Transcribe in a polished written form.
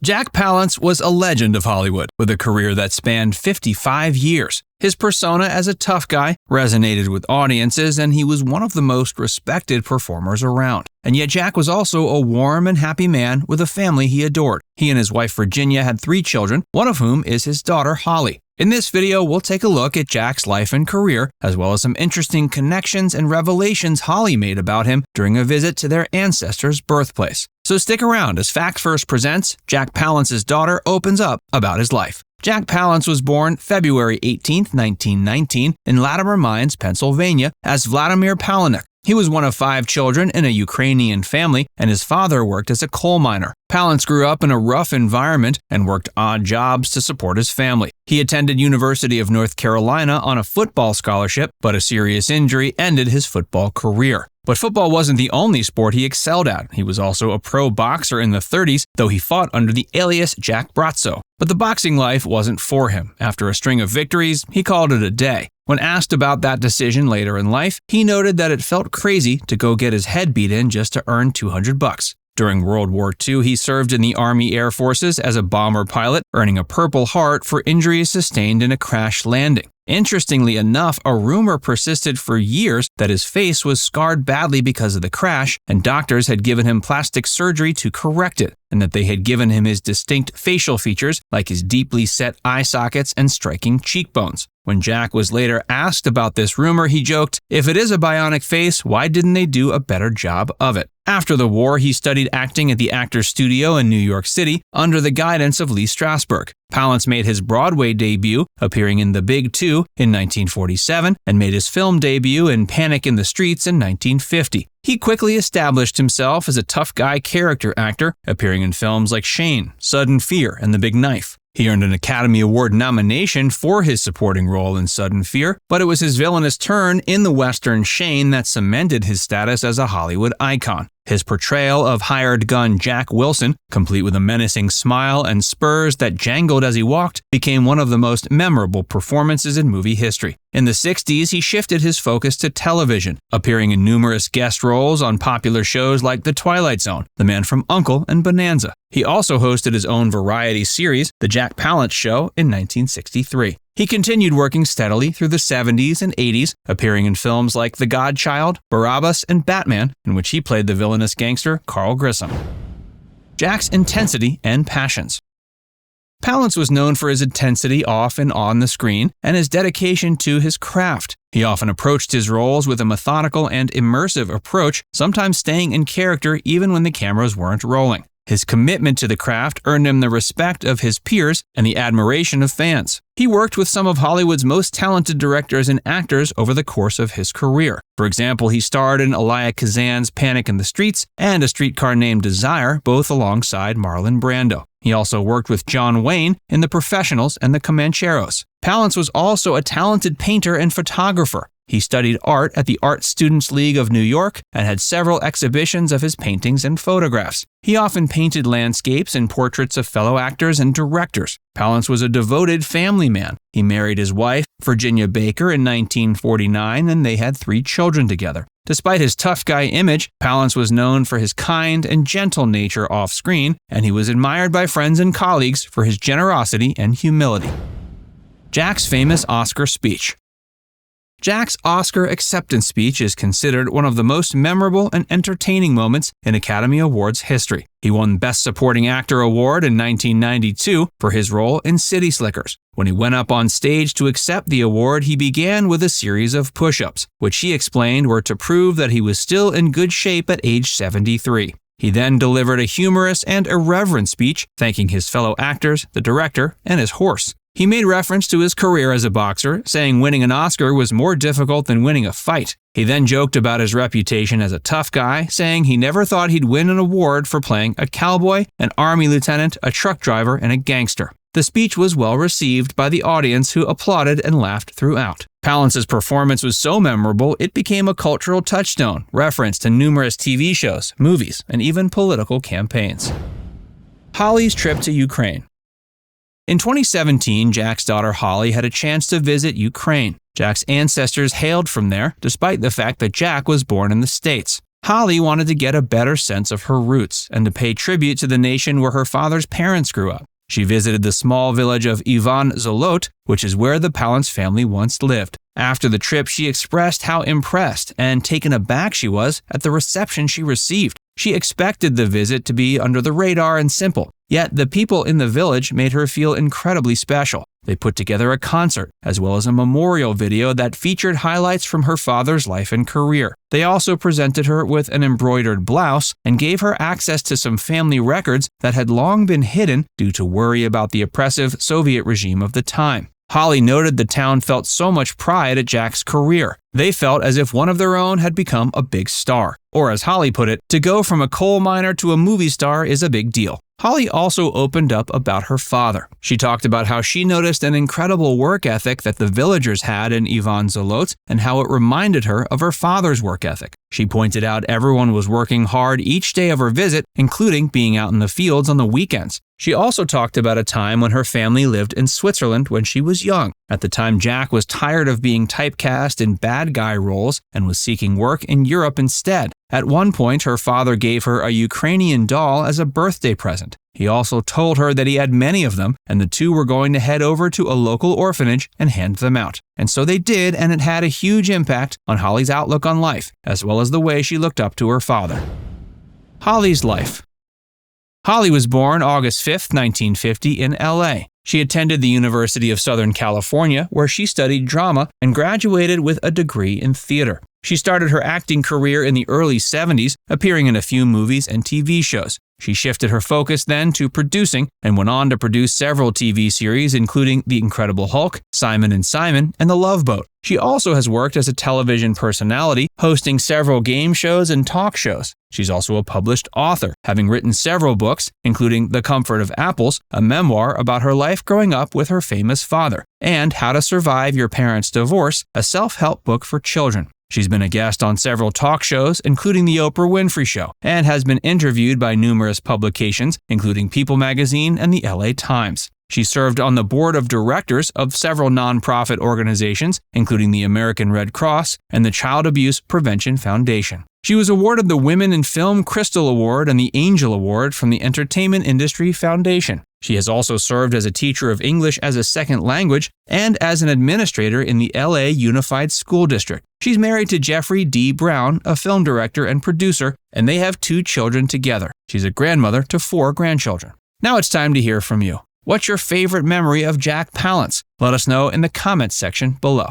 Jack Palance was a legend of Hollywood, with a career that spanned 55 years. His persona as a tough guy resonated with audiences, and he was one of the most respected performers around. And yet Jack was also a warm and happy man with a family he adored. He and his wife Virginia had 3 children, one of whom is his daughter Holly. In this video, we'll take a look at Jack's life and career, as well as some interesting connections and revelations Holly made about him during a visit to their ancestor's birthplace. So stick around as Fact First presents Jack Palance's daughter opens up about his life. Jack Palance was born February 18, 1919, in Latimer Mines, Pennsylvania, as Vladimir Palaniuk. He was one of 5 children in a Ukrainian family, and his father worked as a coal miner. Palance grew up in a rough environment and worked odd jobs to support his family. He attended University of North Carolina on a football scholarship, but a serious injury ended his football career. But football wasn't the only sport he excelled at. He was also a pro boxer in the 30s, though he fought under the alias Jack Brazzo. But the boxing life wasn't for him. After a string of victories, he called it a day. When asked about that decision later in life, he noted that it felt crazy to go get his head beat in just to earn $200. During World War II, he served in the Army Air Forces as a bomber pilot, earning a Purple Heart for injuries sustained in a crash landing. Interestingly enough, a rumor persisted for years that his face was scarred badly because of the crash, and doctors had given him plastic surgery to correct it, and that they had given him his distinct facial features like his deeply set eye sockets and striking cheekbones. When Jack was later asked about this rumor, he joked, "If it is a bionic face, why didn't they do a better job of it?" After the war, he studied acting at the Actors Studio in New York City under the guidance of Lee Strasberg. Palance made his Broadway debut, appearing in The Big Two in 1947, and made his film debut in Panic in the Streets in 1950. He quickly established himself as a tough guy character actor, appearing in films like Shane, Sudden Fear, and The Big Knife. He earned an Academy Award nomination for his supporting role in Sudden Fear, but it was his villainous turn in the Western Shane that cemented his status as a Hollywood icon. His portrayal of hired gun Jack Wilson, complete with a menacing smile and spurs that jangled as he walked, became one of the most memorable performances in movie history. In the 60s, he shifted his focus to television, appearing in numerous guest roles on popular shows like The Twilight Zone, The Man from U.N.C.L.E., and Bonanza. He also hosted his own variety series, The Jack Palance Show, in 1963. He continued working steadily through the 70s and 80s, appearing in films like The Godchild, Barabbas, and Batman, in which he played the villainous gangster Carl Grissom. Jack's intensity and passions. Palance was known for his intensity off and on the screen and his dedication to his craft. He often approached his roles with a methodical and immersive approach, sometimes staying in character even when the cameras weren't rolling. His commitment to the craft earned him the respect of his peers and the admiration of fans. He worked with some of Hollywood's most talented directors and actors over the course of his career. For example, he starred in Elia Kazan's Panic in the Streets and A Streetcar Named Desire, both alongside Marlon Brando. He also worked with John Wayne in The Professionals and The Comancheros. Palance was also a talented painter and photographer. He studied art at the Art Students League of New York and had several exhibitions of his paintings and photographs. He often painted landscapes and portraits of fellow actors and directors. Palance was a devoted family man. He married his wife, Virginia Baker, in 1949, and they had 3 children together. Despite his tough guy image, Palance was known for his kind and gentle nature off-screen, and he was admired by friends and colleagues for his generosity and humility. Jack's famous Oscar speech. Jack's Oscar acceptance speech is considered one of the most memorable and entertaining moments in Academy Awards history. He won Best Supporting Actor award in 1992 for his role in City Slickers. When he went up on stage to accept the award, he began with a series of push-ups, which he explained were to prove that he was still in good shape at age 73. He then delivered a humorous and irreverent speech, thanking his fellow actors, the director, and his horse. He made reference to his career as a boxer, saying winning an Oscar was more difficult than winning a fight. He then joked about his reputation as a tough guy, saying he never thought he'd win an award for playing a cowboy, an army lieutenant, a truck driver, and a gangster. The speech was well received by the audience, who applauded and laughed throughout. Palance's performance was so memorable, it became a cultural touchstone, referenced in numerous TV shows, movies, and even political campaigns. Holly's trip to Ukraine. In 2017, Jack's daughter Holly had a chance to visit Ukraine. Jack's ancestors hailed from there, despite the fact that Jack was born in the States. Holly wanted to get a better sense of her roots and to pay tribute to the nation where her father's parents grew up. She visited the small village of Ivan Zolot, which is where the Palance family once lived. After the trip, she expressed how impressed and taken aback she was at the reception she received. She expected the visit to be under the radar and simple, yet the people in the village made her feel incredibly special. They put together a concert, as well as a memorial video that featured highlights from her father's life and career. They also presented her with an embroidered blouse and gave her access to some family records that had long been hidden due to worry about the oppressive Soviet regime of the time. Holly noted the town felt so much pride at Jack's career. They felt as if one of their own had become a big star. Or as Holly put it, to go from a coal miner to a movie star is a big deal. Holly also opened up about her father. She talked about how she noticed an incredible work ethic that the villagers had in Ivan Zolot and how it reminded her of her father's work ethic. She pointed out everyone was working hard each day of her visit, including being out in the fields on the weekends. She also talked about a time when her family lived in Switzerland when she was young. At the time, Jack was tired of being typecast in bad guy roles and was seeking work in Europe instead. At one point, her father gave her a Ukrainian doll as a birthday present. He also told her that he had many of them, and the two were going to head over to a local orphanage and hand them out. And so they did, and it had a huge impact on Holly's outlook on life, as well as the way she looked up to her father. Holly's life. Holly was born August 5, 1950 in LA. She attended the University of Southern California, where she studied drama and graduated with a degree in theater. She started her acting career in the early 70s, appearing in a few movies and TV shows. She shifted her focus then to producing and went on to produce several TV series, including The Incredible Hulk, Simon & Simon, and The Love Boat. She also has worked as a television personality, hosting several game shows and talk shows. She's also a published author, having written several books, including The Comfort of Apples, a memoir about her life growing up with her famous father, and How to Survive Your Parents' Divorce, a self-help book for children. She's been a guest on several talk shows, including The Oprah Winfrey Show, and has been interviewed by numerous publications, including People magazine and the LA Times. She served on the board of directors of several nonprofit organizations, including the American Red Cross and the Child Abuse Prevention Foundation. She was awarded the Women in Film Crystal Award and the Angel Award from the Entertainment Industry Foundation. She has also served as a teacher of English as a second language and as an administrator in the LA Unified School District. She's married to Jeffrey D. Brown, a film director and producer, and they have 2 children together. She's a grandmother to 4 grandchildren. Now it's time to hear from you. What's your favorite memory of Jack Palance? Let us know in the comments section below.